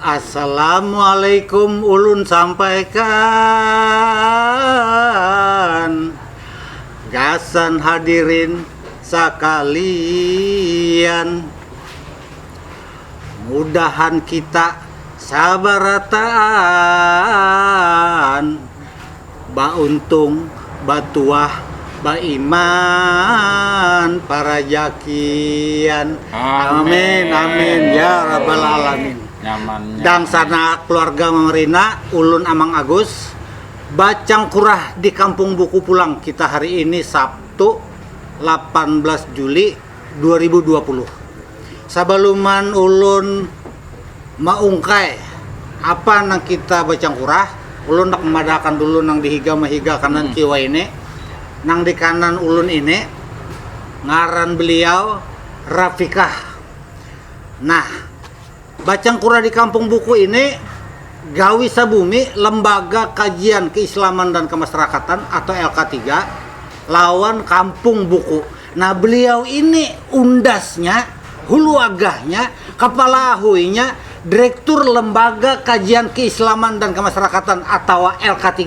Assalamualaikum ulun sampaikan, gasan hadirin sekalian, mudahan kita sabarataan, bauntung, batuah, baiman, para jakian. Amin, amin ya rabbal alamin. Nyamannya. Dang sana keluarga Mamerina, ulun Amang Agus, bacang kurah di Kampung Buku Pulang kita hari ini Sabtu 18 Juli 2020. Sabaluman ulun maungkai apa nang kita bacang kurah, ulun nak memadakan dulu nang dihiga mahiga kanan kiwa ini, nang di kanan ulun ini ngaran beliau Rafikah. Nah, bacang kurah di Kampung Buku ini gawi sabumi Lembaga Kajian Keislaman dan Kemasyarakatan atau LK3 lawan Kampung Buku. Nah, beliau ini undasnya, hulu agahnya, kepala ahuinya, Direktur Lembaga Kajian Keislaman dan Kemasyarakatan atau LK3.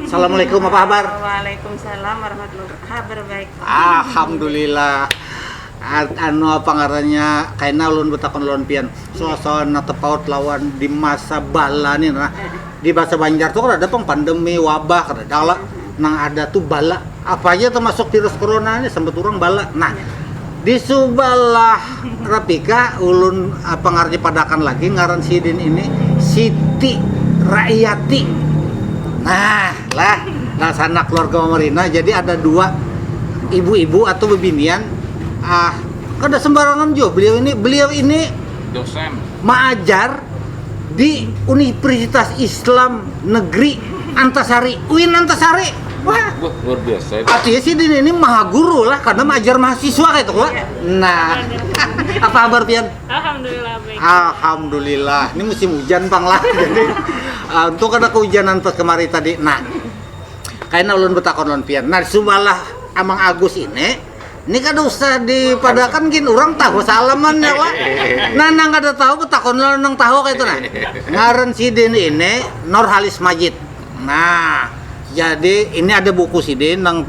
Assalamualaikum, apa kabar? Waalaikumsalam warahmatullahi wabarakatuh. Alhamdulillah. Anu apa ngarannya kaina ulun betakon lawan pian suasana tepaut lawan di masa bala nih nah di bahasa Banjar tuh kan ada pandemi wabah kada dala nang ada tuh bala apa aja termasuk virus corona ini sampai turang bala. Nah di subalah Rapika ulun apa ngarannya padakan lagi ngaran sidin ini Siti Raiyati. Nah sana keluarga Marina, jadi ada dua ibu-ibu atau bebinian. Kada sembarangan juga beliau ini Dosen mengajar di Universitas Islam Negeri Antasari, UIN Antasari. Wah, luar biasa. artinya sih ini maha guru lah karena mengajar mahasiswa kayak itu lah. Nah, apa kabar pian? Alhamdulillah baik. Alhamdulillah. Ini musim hujan pang lah. Jadi untuk ada kehujanan pas kemarin tadi. Nah, kayaknya ulun betakon lawan pian. Nah, subalah Amang Agus ini kada usah dipadakan gin orang tahu salaman ya lah. Nah nang kada tahu betakon nang tahu kayak itu nah. Ngaran sidin ini Nurhalis Majid. Nah, jadi ini ada buku sidin nang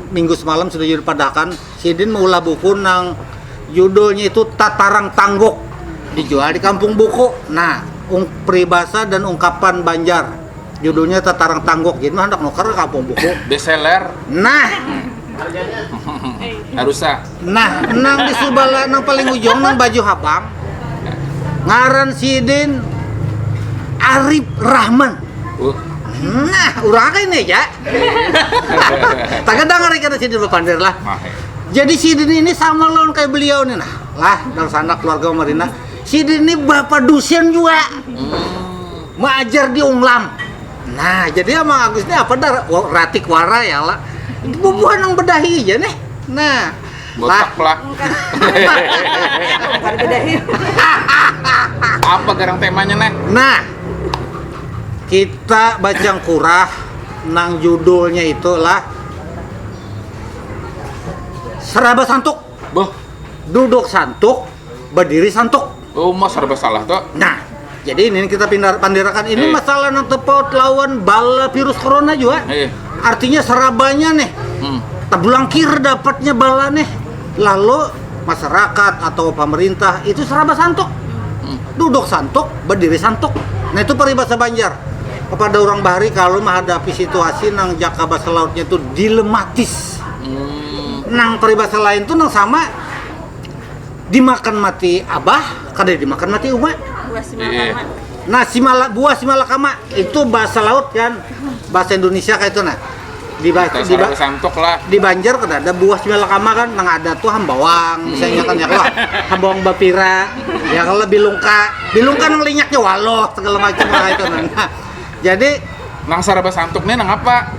minggu semalam sudah dipadakan. Sidin mengulah buku nang judulnya itu Tatarang Tanggok, dijual di Kampung Buku. Nah, peribahasa dan ungkapan Banjar. Judulnya Tatarang Tanggok. Jadi hendak nuker Kampung Buku. Bestseller. Nah, Harusnya. nah, nang di subala nang paling ujung nang baju habang ngaran sidin Arif Rahman. Nah, urang ini ya. Tagadang hari kada sidin bepandir lah. Jadi sidin ini sama lawan kayak beliau nih nah. Lah, dari sana keluarga Marina. Sidin ini bapak dosen juga. Mengajar di Unglam. Nah, jadi sama Agus ini apa dah ratik wara ya lah. Itu bubuhan yang bedahi aja nih. Nah, botak lah. Apa garang temanya nih? Nah, kita bacang kurah nang judulnya itulah seraba santuk. Boh, Duduk santuk, berdiri santuk. oh mas serba salah tuh. Nah, jadi ini kita pandirakan ini masalah nang tepaut lawan bala virus corona juga. Artinya serabanya nih, terbelangkir dapatnya bala nih. Lalu masyarakat atau pemerintah itu seraba santuk, duduk santuk, berdiri santuk. Nah itu peribahasa Banjar. kepada orang bahari kalau menghadapi situasi nang jaka bahasa lautnya itu dilematis. Nang peribahasa lain tuh nang sama dimakan mati abah, kada dimakan mati umat. Buah simalakama. Nah, buah simalakama itu bahasa laut kan, bahasa Indonesia kayak itu nah. Santuk lah. Di Banjar kan ada buah simalakama kan, nang ada tuh hambawang, misalnya kan ya kalau hambawang bapira, ya kalau bilungka nang linyaknya waloh segala macam lah itu nah. Jadi Nang Saraba Santuk nih nang apa?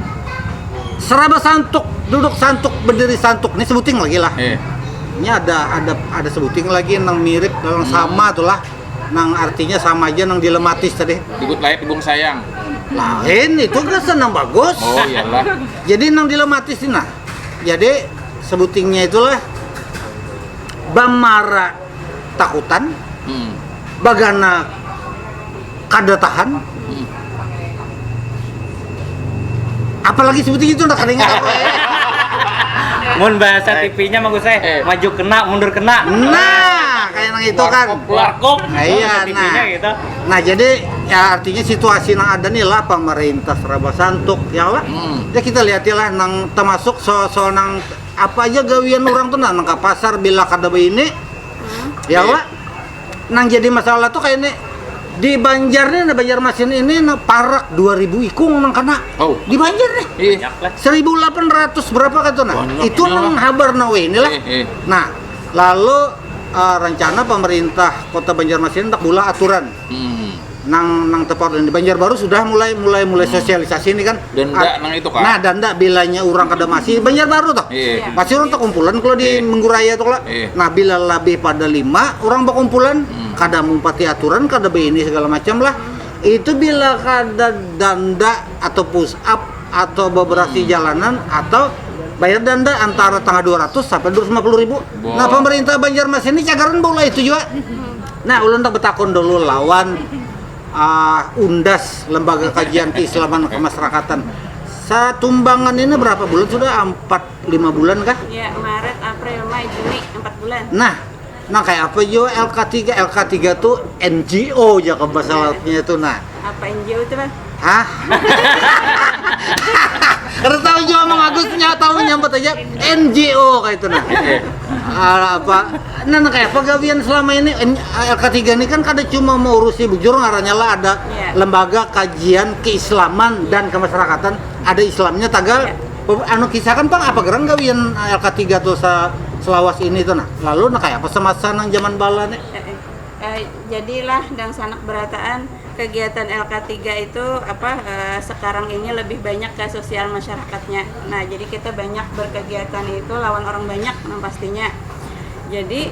seraba santuk, duduk santuk, berdiri santuk, ini sebuting lagi lah. Ini ada sebuting lagi nang mirip, nang sama tuh lah. Nang artinya sama aja nang dilematis tadi. Digut layak ibung sayang. Lain itu kan senang bagus. Oh iyalah. Jadi nang dilematis ini nah. Jadi sebutingnya itulah bamara takutan, bagana kada tahan. Apalagi sebuting itu nak ingat apa ya? Mun bahasa TV-nya mah gue maju kena, mundur kena. Nah, kayak nang itu kan. Warkop. Nah, iya, TV-nya gitu. Nah, jadi ya artinya situasi nang ada nih lah pemerintah serba santuk ya lah. Ya kita lihat lah nang termasuk soal nang apa aja gawian orang tuh nang ke pasar bila kada begini. Ya lah. Nang jadi masalah tuh kayak ini di Banjar nih, Banjarmasin ini parak 2000 ikung nang kena. Oh. Di Banjar nih. Banyak lah. 1800 berapa kan tuh nah? Banyak Itu inilah. nang habar nawe inilah. Nah, lalu rencana pemerintah Kota Banjarmasin tak bulah aturan. Nang tepat di Banjarbaru sudah mulai sosialisasi ini kan. Denda nang itu kan. Nah, denda bilanya orang kada masih Banjarbaru toh. Iya. Masih orang tak kumpulan kalau di Mengguraya tuh lah. Nah, bila lebih pada 5 orang berkumpulan, kada mumpati aturan, kada begini segala macam lah. Itu bila kada denda atau push up atau beberapa jalanan atau bayar denda antara tengah 200 sampai 250 ribu. Nah, pemerintah Banjarmasin ini cagaran bola itu juga. Nah, ulun tak betakon dulu lawan UNDAS, Lembaga Kajian Keislaman Kemasyarakatan. Satumbangan ini berapa bulan sudah? 4-5 bulan kah? Ya, Maret, April, Mei, Juni, 4 bulan. Nah kayak apa jo LK3 tuh NGO ya ke bahasa lautnya itu nah. Apa NGO itu, Bang? Hah? Karena tahu jo Mang Agusnya tahu nyambut aja NGO kayak itu nah. Nah kayak apa gawian selama ini LK3 ini kan kada cuma mau urusi bujur ngarannya lah ada Lembaga Kajian Keislaman dan Kemasyarakatan, ada Islamnya tagal. Anu kisah kan Bang apa gerang gawian LK3 tuh selawas ini tuh nah. Lalu nah kayak apa semasa nang zaman bala nih? Jadilah dan sanak berataan kegiatan LK3 itu sekarang ini lebih banyak ke sosial masyarakatnya. Nah, jadi kita banyak berkegiatan itu lawan orang banyak pastinya. Jadi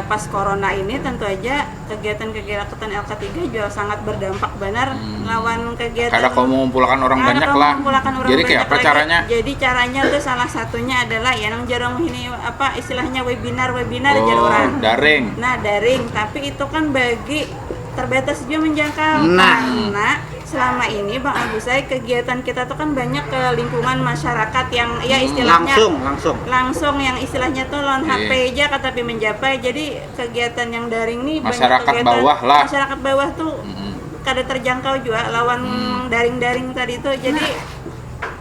pas corona ini tentu aja kegiatan-kegiatan LK3 juga sangat berdampak benar lawan kegiatan. Karena kau mengumpulkan orang banyak lah. Jadi kayak apa caranya? Jadi caranya tuh salah satunya adalah ya nang jarang ini istilahnya webinar aja orang. Daring. Nah, daring, tapi itu kan bagi terbatas juga menjangkau. Nah. Karena selama ini Bang Agusai kegiatan kita tuh kan banyak ke lingkungan masyarakat yang ya istilahnya langsung yang istilahnya tuh lawan HP aja tapi mencapai. Jadi kegiatan yang daring nih Masyarakat banyak kegiatan bawah lah. Masyarakat bawah tuh kada terjangkau juga lawan daring-daring tadi tuh. Jadi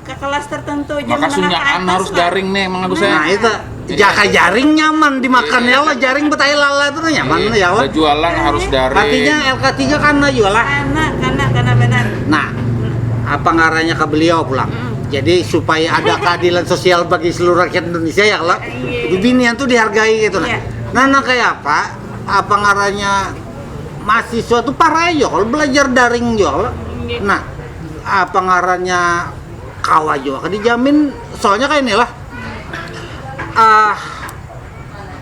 ke kelas tertentu jam Maka menengah ke sunyaan atas harus lah. daring nih Mang Agus. Nah itu jaka jaring nyaman dimakan ya lah, jaring betai lala itu nyaman ya lah. Jualan harus daring. Artinya LK3 karena jualan. Karena benar. Nah, apa ngaranya ke beliau pulang? Jadi supaya ada keadilan sosial bagi seluruh rakyat Indonesia ya lah. Binian tuh dihargai gitu nah. Nah kayak apa? Apa ngaranya mahasiswa tuh parah ya kalau belajar daring juga. Nah, apa ngaranya kawa juga dijamin soalnya kayak inilah.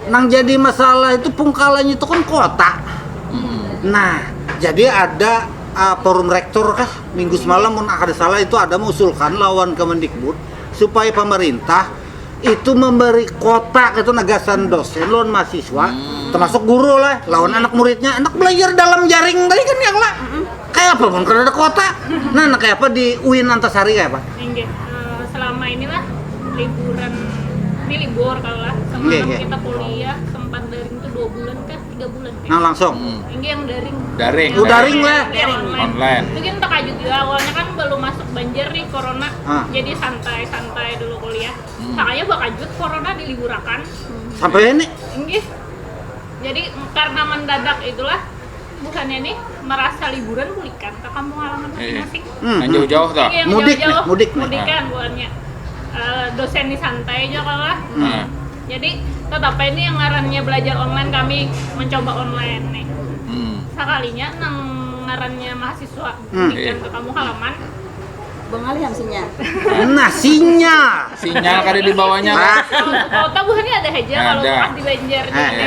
Nang jadi masalah itu pungkalannya itu kan kota. Nah, jadi ada forum rektor kah minggu semalam mun ada salah itu ada mengusulkan lawan Kemendikbud supaya pemerintah itu memberi kota itu negasan dosen lawan mahasiswa termasuk guru lah lawan anak muridnya anak belajar dalam jaring tadi kan ya lah. Kayak apa mun kada ada kota. Nah kayak apa di UIN Antasari kayak apa? Selama inilah libur kalau lah semalam kita kuliah sempat daring tuh 2 bulan kah 3 bulan. Nah langsung. Ini yang daring. Daring. Daring lah. Online. Itu kan tak juga awalnya kan belum masuk banjir nih corona. Ah. Jadi santai-santai dulu kuliah. Makanya bakajut corona diliburakan. Sampai ini. Inggih. Jadi karena mendadak itulah bukannya nih merasa liburan pulikan ke kampung halaman masing-masing. Nah, jauh-jauh tuh. Yang Mudik nih, jauh-jauh, mudik nih. mudikan bukannya. Dosen di santai aja kalau lah. Nah. Jadi tetap ini yang ngarannya belajar online kami mencoba online nih. Sekalinya nang ngarannya mahasiswa pulikan ke kampung halaman. Bengalihan sinyal. Nah sinyal. Sinyal kada di bawahnya. Nah. Kota bukannya ada aja kalau Ada. pas di banjir gitu.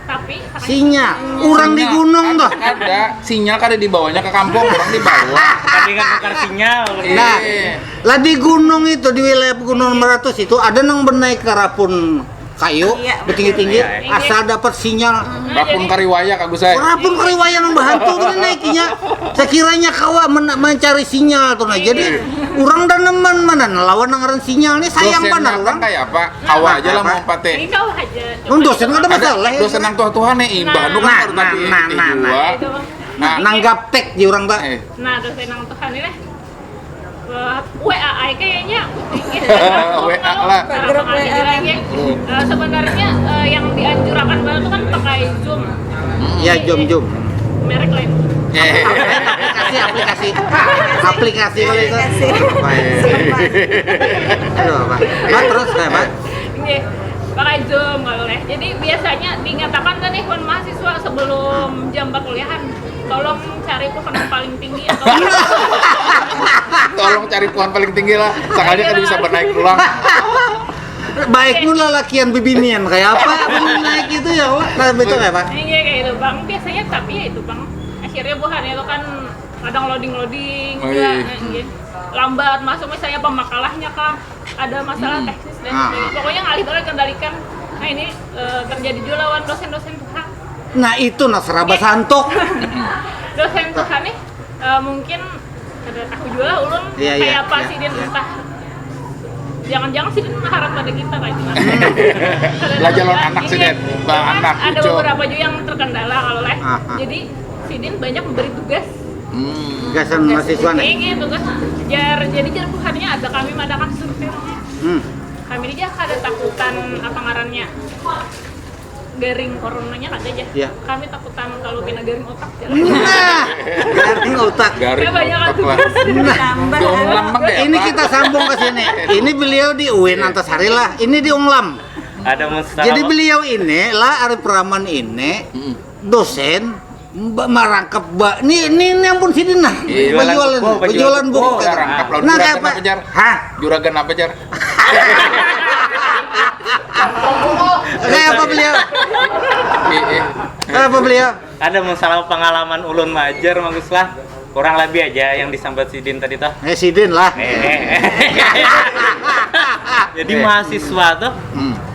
Tapi Sinyal. Orang di gunung tuh. Ada. Sinyal kada di bawahnya ke kampung, orang di bawah. Tadi kan tukar sinyal. Nah, lah di gunung itu di wilayah Gunung Meratus itu ada nang bernaik ke rapun kayu Iya, bertinggi-tinggi betul. asal dapat sinyal. Rapun kariwaya kak Gusai. Rapun keriwaya nang bahantu tuh naikinya. Sekiranya kawa mencari sinyal tuh nah. Jadi orang dan teman mana lawan nang ngaran sinyal nih sayang Dosennya banget kan orang. kayak apa? Kawa aja lah mau ini pate. kau aja. Dosen nggak ada masalah. ya. Dosen yang tuhan nih, Bandung kan baru tadi dua. Itu. Nah, Nang gaptek di orang tak. Nah, dosen yang Tuhan ini WA kayaknya WA lah. Grup WA lagi. Sebenarnya yang dianjurkan banget itu kan pakai Zoom. Ya jom. Merek lain. Aplikasi kali itu. Aplikasi. Apa ya? Aduh apa? Mak terus kayak Mak. Ini pakai Zoom kalau leh. Jadi biasanya dinyatakan kan nih kon mahasiswa sebelum jam perkuliahan tolong cari pohon yang paling tinggi atau Tolong cari pohon paling tinggi lah. Sekali kan bisa bernaik ulang. Baik mula lakian bibinian kayak apa? Belum naik itu ya Allah. Nah, betul kayak Pak. Iya kayak itu bang. Biasanya tapi ya itu bang. Akhirnya bukan itu kan kadang loading Oh, juga, iya. lambat masuk misalnya pemakalahnya kah ada masalah teknis dan sebagainya. Pokoknya ngalih balik kendalikan. Nah ini terjadi juga lawan dosen-dosen Tuhan. Nah itu seraba santok. Dosen Tuhan nih mungkin ada tahu juga ulun Iya, kayak iya, apa iya. sih dia entah. Jangan-jangan sih dia mengharap pada kita kayak gimana. Belajar lawan anak sih, Den. Bang, Kan anak, ada Uco. beberapa juga yang terkendala kalau leh. Jadi Sidin banyak memberi tugas. Gasan mahasiswa nih. Ini tugas jadi bukannya ada kami madakan surveinya. Kami ini aja ada takutan apa ngarannya garing coronanya ada aja. Iya. Kami takutan kalau kena garing otak jalan. Nah, garing otak. Garing Ya, banyak otak lah. tugas. Tambah. Diulang bang deh. Ini kita sambung ke sini. Ini beliau di UIN Antasari lah. Ini di Unglam. Ada masalah. Jadi beliau ini lah Arif Rahman ini dosen merangkap ini ampun sini nah. Iya, Penjualan buku. Rangkap lawan Nah, juragan kayak apa jar? Hah? Juragan apa jar? Kayak apa beliau? Kayak apa beliau? Ada masalah pengalaman ulun majer bagus lah. Kurang lebih aja yang disambat Sidin tadi toh. Sidin lah. Jadi mahasiswa tuh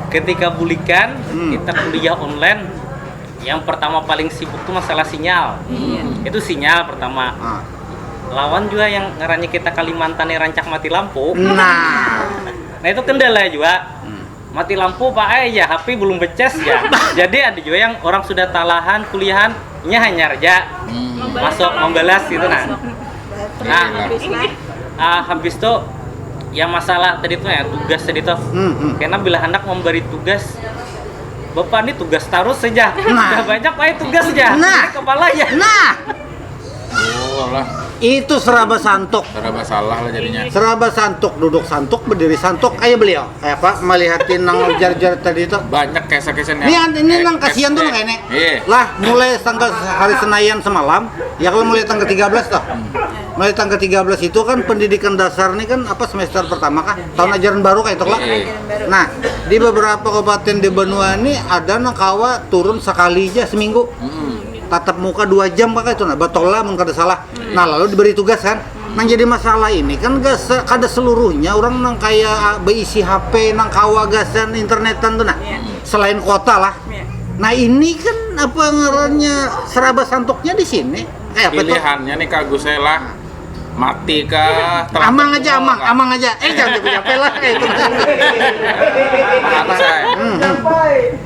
ketika bulikan kita kuliah online, yang pertama paling sibuk tuh masalah sinyal. Itu sinyal pertama. Lawan juga yang ngarannya kita Kalimantan rancak mati lampu. Nah itu kendala juga. Mati lampu pak ya HP belum becas ya. Jadi ada juga yang orang sudah talahan kuliahan hanya aja masuk membalas gitu nah. Habis itu ya masalah tadi tuh ya tugas tadi tuh. Karena bila anak memberi tugas Bapak ini tugas terus saja. Udah banyak pak tugas aja. Ini kepala ya. Oh lah. Itu seraba santok. Serba salah lah jadinya. Seraba santok, duduk santok, berdiri santok kayak beliau. Kayak Pak melihatin nang jar-jar tadi itu. Banyak kisah-kisahnya. Ini nang kasihan tuh kayaknya. Lah mulai tanggal hari Senayan semalam, ya kalau mulai tanggal 13 toh. Mulai tanggal 13 itu kan pendidikan dasar nih kan apa semester pertama kah? Tahun ajaran baru kayak itu lah. Nah, di beberapa kabupaten di Benua ini ada nang kawa turun sekali aja seminggu. Tatap muka 2 jam pakai itu nah batola mun kada salah. Nah, lalu diberi tugas kan. Nang jadi masalah ini kan gak kada seluruhnya orang nang kayak beisi HP nang kawa gasan internetan tuh nah. Selain kota lah. Nah, ini kan apa ngarannya seraba santoknya di sini. Kayak apa tuh? Pilihannya nih Kak Gusai lah. Mati kah? Amang aja. Jangan capek lah kayak itu.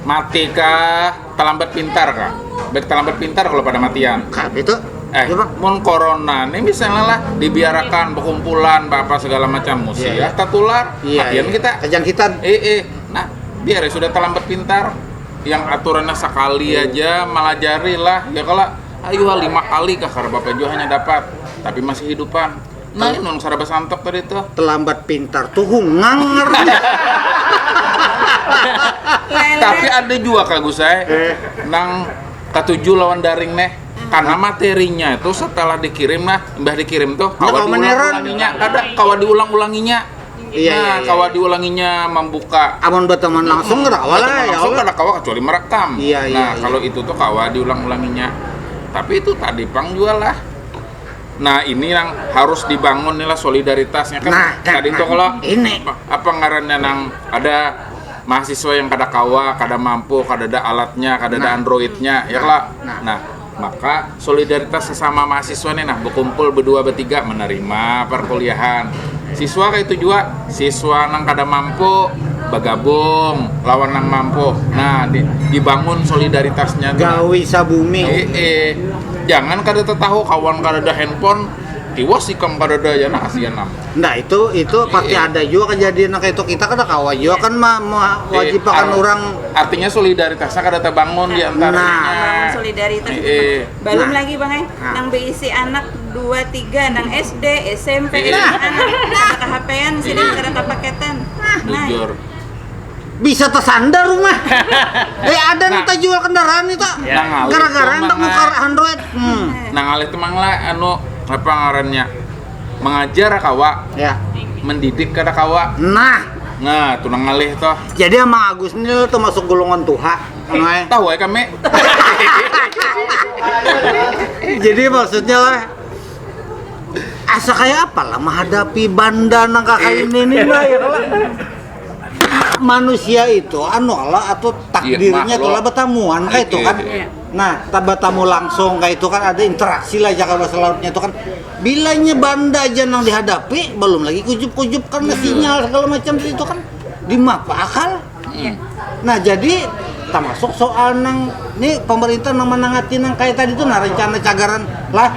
Mati kah? Terlambat pintar kah? baik terlambat pintar kalau pada matian. Kayak itu. Ya, Bang. Mun corona nih misalnya lah dibiarkan berkumpulan apa segala macam musia tertular matian kita. Kejangkitan. Nah, biar ya sudah terlambat pintar. Yang aturannya sekali aja malah jari lah. Ya kalau ayo 5 kali kah karena bapak juga hanya dapat tapi masih hidupan. Nah, nun saraba santok tadi tuh. Terlambat pintar tuh nganger. Tapi ada juga kagak saya nang ketujuh lawan daring nih karena materinya itu setelah dikirim mbah dikirim tuh kawa diulang-ulanginya diulang-ulanginya kawa diulanginya membuka amun berteman langsung ngerawa lah ya langsung Allah. kada kawa kecuali merekam kalau iya. itu tuh kawa diulang-ulanginya tapi itu tadi pang jual lah. Nah ini yang harus dibangun nih lah solidaritasnya kan tadi tuh kalau ini apa ngarannya nang ada mahasiswa yang kada kawa, kada mampu, kada ada alatnya, kada ada androidnya, ya lah. Nah, maka solidaritas sesama mahasiswa nih, berkumpul berdua bertiga menerima perkuliahan. Siswa kayak itu juga, siswa nang kada mampu bergabung lawan nang mampu. Nah, dibangun solidaritasnya. Gawi sabumi. Jangan kada tahu kawan kada ada handphone. Tiwas ikam kada ada ya kasihan nam. Nah itu pasti ada juga kejadian kayak itu kita kada kawa juga kan wajib akan orang artinya solidaritasnya kada terbangun di antaranya. Solidaritas belum lagi Bang nang berisi anak 2-3 nang SD, SMP, anak kada KHP-an sini kada kapaketan. Jujur. Bisa tersandar rumah. Ada nih jual kendaraan itu. Gara-gara entak nukar Android. Nang alih temang lah apa ngarannya mengajar kawa mendidik kada kawa nah tuh nang ngalih toh jadi Mang Agus ini tuh masuk golongan tuha tahu ya kami jadi maksudnya lah asa kayak apa lah menghadapi banda nang kakak ini lah ya lah manusia itu atau takdirnya tuh lah bertamuan kayak itu kan. Nah, bertamu langsung kayak itu kan ada interaksi lah jaka bahasa lautnya itu kan. Bilanya banda aja nang dihadapi, belum lagi kujub-kujub kan sinyal segala macam itu kan dimapa akal. Nah, jadi termasuk soal nang ini pemerintah nang menangati nang kayak tadi itu rencana cagaran lah.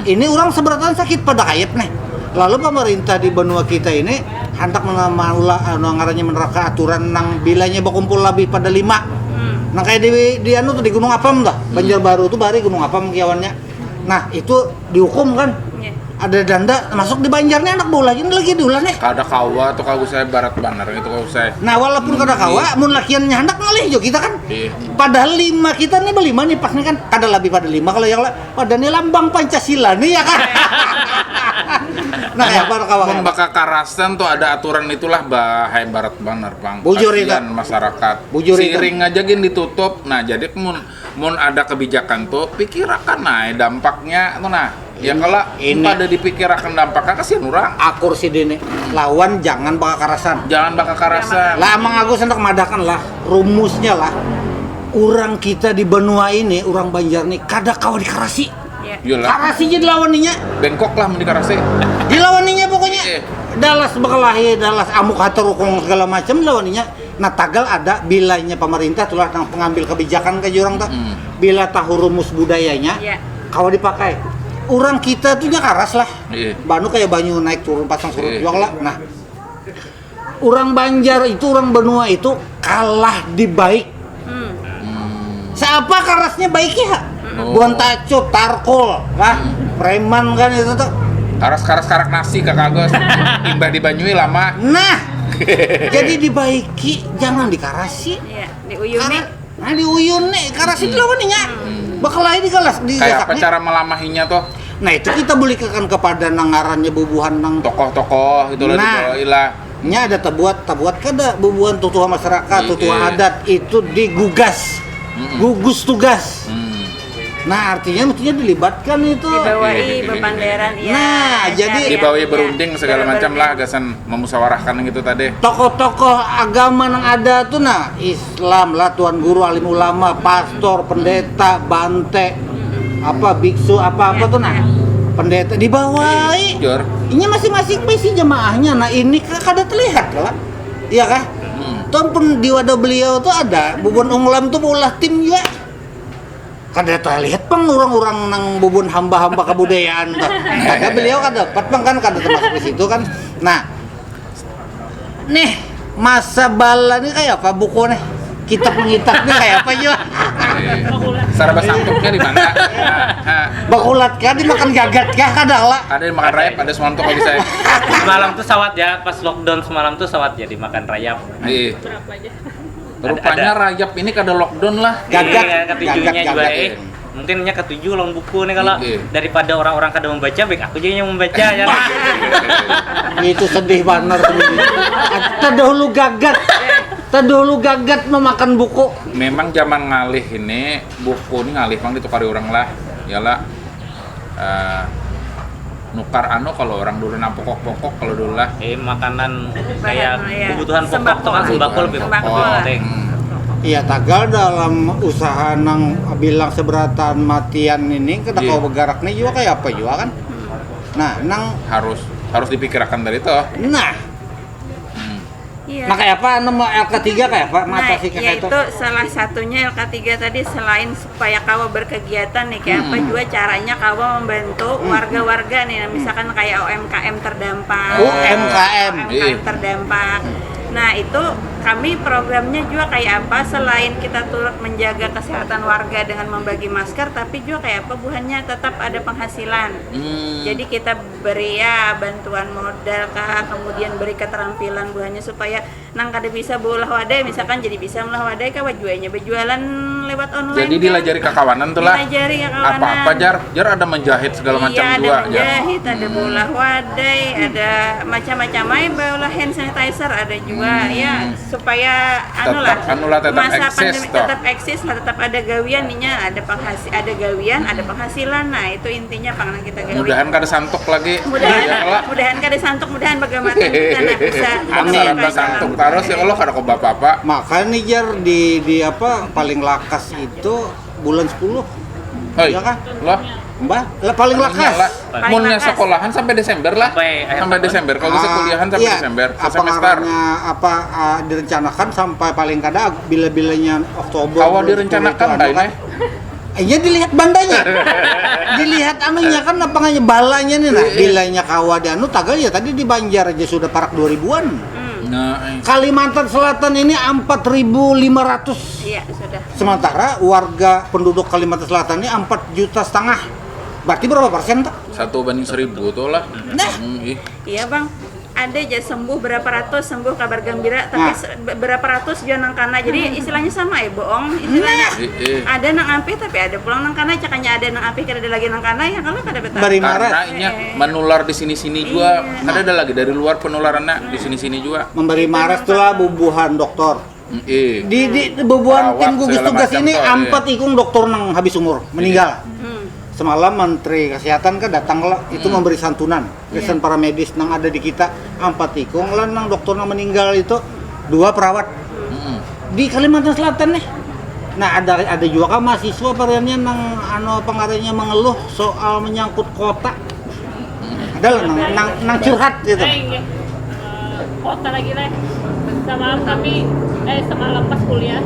Ini orang seberatan sakit pada kayep nih. Lalu pemerintah di benua kita ini hendak ngarannya menerapkan aturan nang bilanya berkumpul lebih pada 5. Nah kayak di di Gunung Apam dah, Banjarbaru tuh bari Gunung Apam kiawannya. Nah itu dihukum kan? Ada danda masuk di Banjarnya anak bola ini lagi diulah nih. Kada kawa tuh kagak saya barat banar gitu kagak saya. Nah walaupun kada kawa, mun lakiannya hendak ngalih jo kita kan. Padahal 5 kita nih berlima nih pas nih kan kada lebih pada 5 kalau yang pada nih lambang Pancasila nih ya kan. Nah ya para kawan. Membaka karasan tuh ada aturan itulah bahaya barat banar bang. Bujur itu. Masyarakat. Bujur siring aja gin ditutup. Nah jadi mun ada kebijakan tuh pikirakan dampaknya tuh ya kalau pada dipikirkan dampaknya kasihan orang. Akur si dini lawan jangan baka karasan. Jangan baka karasan. Lah Mang Agus hendak madakan lah rumusnya lah. Orang kita di benua ini orang Banjar nih kada kawa dikarasi. Karasi jadi lawaninya bengkok lah mendikarasi dilawaninya pokoknya dalas bekalahi dalas amuk haterukong segala macam lawaninya. Nah tagal ada bilanya pemerintah tulah nang pengambil kebijakan ke jurang tuh bila tahu rumus budayanya kawa dipakai orang kita tuh nya karas lah banu kayak banyu naik turun pasang surut jual lah. Nah orang Banjar itu orang benua itu kalah di baik. Siapa karasnya baik ya? Buan tacut, tarkol, lah, preman kan itu tuh. Karas karak nasi kakak Agus, imbah di Banyui lama. Nah, jadi dibaiki, jangan dikarasi. Diuyuni. Nah, diuyun nih, karasi dilawaninya. Bakal lain dikelas di. Kayak apa cara melamahinya tuh? Nah itu kita belikan kepada nangarannya bubuhan nang tokoh-tokoh itu lah ilah. Nya ada tabuat kada bubuhan tutua masyarakat, tutua adat itu digugas, gugus tugas. Nah artinya mestinya dilibatkan itu. Dibawai bebanderan ya. Nah jadi dibawai berunding segala macam lah gasan memusyawarahkan gitu tadi. Tokoh-tokoh agama yang ada tuh Islam lah, tuan guru, alim ulama, pastor, pendeta, bante, biksu apa tuh pendeta dibawai. Ini masing-masing misi jemaahnya. Nah ini kada terlihat lah, iya kah? Tuh pun di wadah beliau tuh ada bubun unglam tuh ulah tim juga. kada tah lihat pang orang-orang nang bubun hamba-hamba kebudayaan tuh. Kada beliau kada dapat pang kan kada termasuk di situ kan. Nah, nih masa bala nih kayak apa buku nih? Kitab pengitabnya kayak apa juga? Saraba sangtuknya di mana? Bakulat kah dimakan gagat kah kada lah? Ada yang makan rayap, ada semantuk kalau saya. Semalam tuh sawat ya, pas lockdown semalam tuh sawat ya dimakan rayap. Iya. Berapa aja? Rupanya rayap ini kada lockdown lah. Gagat, Iya, ketujuhnya juga gagat. mungkin nya ketujuh long buku nih kalau Iya. daripada orang-orang kada membaca, baik aku juga yang membaca ya. Itu sedih banget. Terdahulu gagat memakan buku. Memang zaman ngalih ini buku ini ngalih bang ditukari orang lah. Yalah. Nukar kalau orang dulu nang pokok-pokok kalau dulu lah. Makanan kayak iya. kebutuhan pokok Sembako. tuh kan sembako lebih Sembako. penting. Iya tagal dalam usaha nang bilang seberatan matian ini kita Iya. kau bergerak nih juga kayak apa juga kan. Nah, nang Harus dipikirkan dari itu. Iya. nah kayak apa nama LK3 kayak apa mata Nah, sih kayak yaitu salah satunya LK3 tadi selain supaya kawa berkegiatan nih kayak apa juga caranya kawa membantu warga-warga nih misalkan kayak UMKM terdampak. UMKM. UMKM terdampak. Nah, itu kami programnya juga kayak apa selain kita turut menjaga kesehatan warga dengan membagi masker tapi juga kayak apa buahnya tetap ada penghasilan. Jadi kita beri ya bantuan modal kah, kemudian beri keterampilan buahnya supaya nang kada bisa beulah wadai misalkan jadi bisa melah wadai kah wajuanya berjualan lewat online. Jadi dilajari kekawanan tuh lah. Dilajari kekawanan. Apa-apa jar ada menjahit segala macam iya, juga ada menjahit, ada beulah wadai, ada macam-macam aja beulah hand sanitizer ada juga ya supaya tetap masa eksis pandemi toh. tetap eksis lah, tetap ada gawian nih ada gawian, ada penghasilan. Nah, itu intinya pangan kita gawian. Mudahan kada santuk lagi. Mudahan kada santuk, mudahan bagaimana kita bisa Saraba santuk terus ya kalau kada kau bapak-bapak. Makanya nih jar di apa paling lakas itu bulan 10. Hei, Iya kah? loh. Mbak, paling lakas. Paling Munnya lakas. sekolahan sampai Desember lah. Sampai Desember. Kalau bisa kuliahan sampai Iya, Desember. apa Semester. ngarannya, direncanakan sampai paling kada bila-bilanya Oktober. Kalau bulan 10 direncanakan itu dah ini. Iya dilihat bandanya. Dilihat anunya kan apa nganya balanya nih nah. Bilanya kawa di anu tagal ya tadi di Banjar aja sudah parak 2000-an. Nah, Kalimantan Selatan ini 4.500. Iya, sudah. Sementara warga penduduk Kalimantan Selatan ini 4,5 juta. Berarti berapa persen tak? 1/1000 tuh lah. Nah. Iya, Bang. Ada aja sembuh berapa ratus, sembuh kabar gembira, tapi berapa ratus dia nang kana. Jadi istilahnya sama ya, bohong istilahnya. Ada nang ampi tapi ada pulang nang kana, cakanya ada nang ampi kada ada lagi nang kana ya kalau kada betul. Bari Karena Maret ini menular di sini-sini juga. Ada lagi dari luar penularannya di sini-sini juga. memberi Maret itulah bubuhan dokter. Di bubuhan tim Perawat, gugus segala tugas macam ini tuh, 4 ikung dokter nang habis umur meninggal. Semalam Menteri Kesehatan kan datang lah itu memberi santunan kesan para medis nang ada di kita 4 ikung lah nang dokter nang meninggal itu 2 perawat di Kalimantan Selatan nih. Nah ada juga kan mahasiswa variannya nang pengarahnya mengeluh soal menyangkut kota. Adalah nang curhat gitu. Kota lagi lah. Semalam kami semalam pas kuliah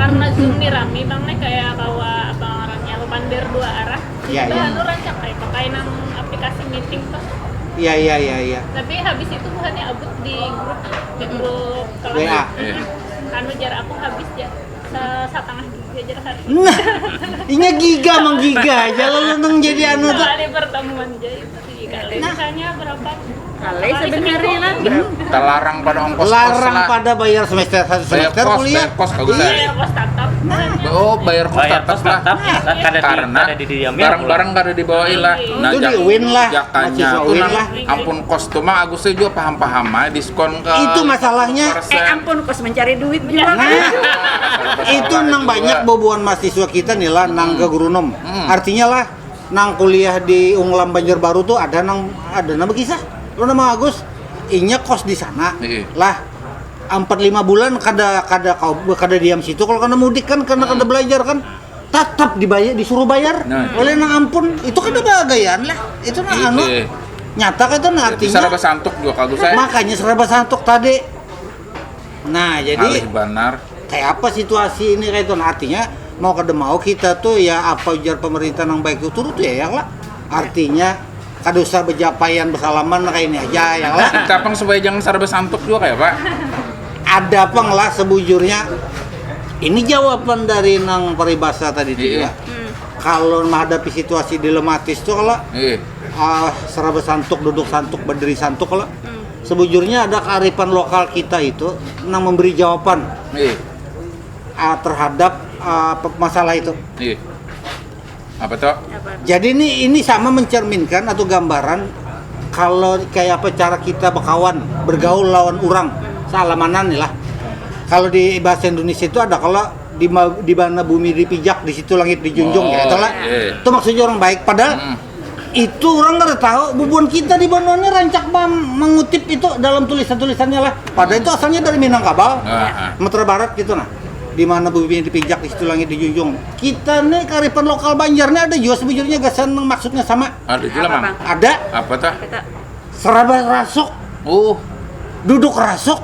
karena Zoom nih rame bang nih kayak kawa orangnya pander 2 arah. Iya, iya. Anu rancak kayak pakai nang aplikasi meeting tuh. Iya. Tapi habis itu bukannya abut di grup kelas. WA. Anu jar aku habis ya setengah giga jar hari. Nah, ini giga mang giga aja lalu nang jadi anu tuh. Kali pertemuan jadi itu 3 kali. Misalnya berapa? Kali sebenarnya lah. Kita larang pada ongkos-kos Larang lah. pada bayar semester 1 semester kuliah. Bayar kos kagak usah. Iya, kos tatap. Oh, bayar kos tatap lah. Karena barang-barang kada dibawain lah. Itu di win lah, Jakanya mahasiswa tuh win nang lah. ampun kos tuh mah Agusnya juga paham-paham aja diskon ke. Itu masalahnya. Ampun kos mencari duit juga. Nah, itu nang banyak boboan mahasiswa kita nih lah nang ke Gurunom. Artinya lah nang kuliah di Unglam Banjarbaru tuh ada nang bekisah. Lo nama Agus inya kos di sana. Lah 4-5 bulan kada diam situ kalau kana mudik kan kada belajar kan tetap disuruh bayar. Oleh nang ampun itu kan bagaian lah. Itu nang nyata kan itu artinya. Saraba santuk juga kagak saya. Makanya serba santuk tadi. Nah, jadi Alih banar. kayak apa situasi ini kayak itu? Nah, artinya mau kada mau kita tuh ya apa ujar pemerintah yang baik itu turut ya lah. Artinya kada usah berjapaian bersalaman kayak ini aja ya lah. Kita pang supaya jangan serba santuk juga kayak Pak. Ada pang lah sebujurnya. Ini jawaban dari nang peribahasa tadi tuh ya. Kalau menghadapi situasi dilematis tuh kalau serba santuk, duduk santuk, berdiri santuk kalau sebujurnya ada kearifan lokal kita itu yang memberi jawaban terhadap masalah itu. Apa tuh? Jadi ini sama mencerminkan atau gambaran kalau kayak apa cara kita berkawan, bergaul lawan orang, salamanan nih lah. Kalau di bahasa Indonesia itu ada kalau di mana bumi dipijak, di situ langit dijunjung ya itulah. Itu maksudnya orang baik padahal itu orang nggak tahu bubuan kita di Bandungnya rancak mengutip itu dalam tulisannya lah. Padahal itu asalnya dari Minangkabau, Sumatera Barat gitu nah. Di mana bumi dipijak, di situ langit dijunjung. Kita nih kearifan lokal Banjarnya ada juga sebujurnya gasan maksudnya sama. Ada juga Mang. Ada. Apa tuh? Seraba rasuk. Duduk rasuk,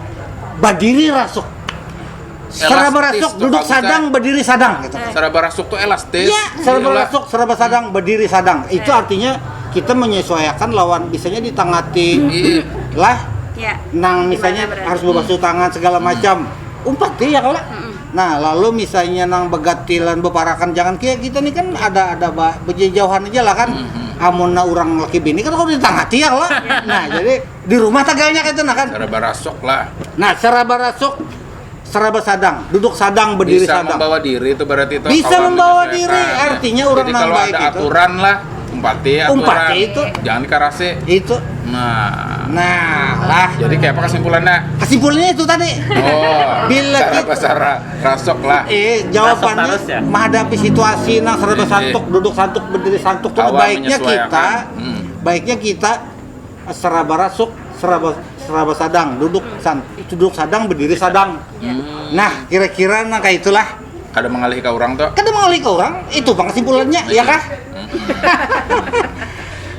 berdiri rasuk. Seraba rasuk, duduk sadang, berdiri sadang gitu. Seraba rasuk tuh elastis. Iya, serba rasuk, serba sadang, berdiri sadang. Itu artinya kita menyesuaikan lawan bisanya ditangati lah. Nang misalnya harus berbasuh tangan segala macam. Umpat ya kalau. Nah, lalu misalnya nang begatilan beparakan jangan kayak kita nih kan ada berjauhan aja lah kan. Amunna orang laki bini kan kalau ditangati ya lah. Nah, jadi di rumah tagalnya kayak itu nah kan. Serba rasuk lah. Nah, serba rasuk, serba sadang, duduk sadang, berdiri bisa sadang. Membawa diri itu berarti itu Bisa kawan membawa menyesuaikan. diri, artinya orang jadi nang kalau baik ada itu. aturan lah, umpati aturan. Umpati itu. Jangan dikarase. Itu. Nah lah. Jadi kayak apa kesimpulannya? Kesimpulannya itu tadi. Bila cara rasuk lah. Jawabannya Rasuk terus ya? menghadapi situasi nang serba santuk, duduk santuk, berdiri santuk tuh Kawan baiknya kita seraba rasuk, seraba sadang, duduk sadang, berdiri sadang. Nah, kira-kira nang kayak itulah. Ada mengalih ke orang tuh. Kada mengalih ke orang, itu bang kesimpulannya, ya kah?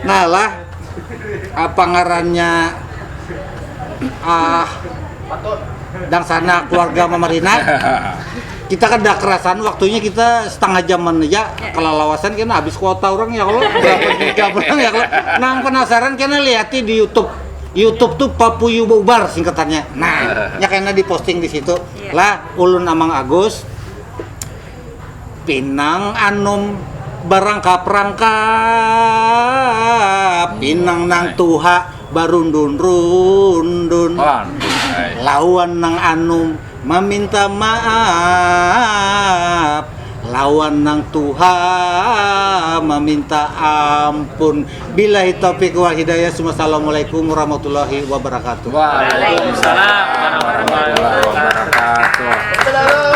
Nah lah, apa ngarannya dan sana keluarga Mamarina kita kan udah kerasan waktunya kita setengah jaman aja kelalawasan kena habis kuota orang ya kalau berapa orang ya kalau nang penasaran kena lihati di YouTube tuh Papuyu Bubar singkatannya. Nah, ya kena diposting di situ lah ulun Amang Agus Pinang Anum barang kaprangkap Pinang nang tuha barundun-rundun lawan nang Anum meminta maaf lawan nang tuha meminta ampun. Billahi taufiq wal hidayah. Assalamualaikum warahmatullahi wabarakatuh. Waalaikumsalam warahmatullahi wabarakatuh.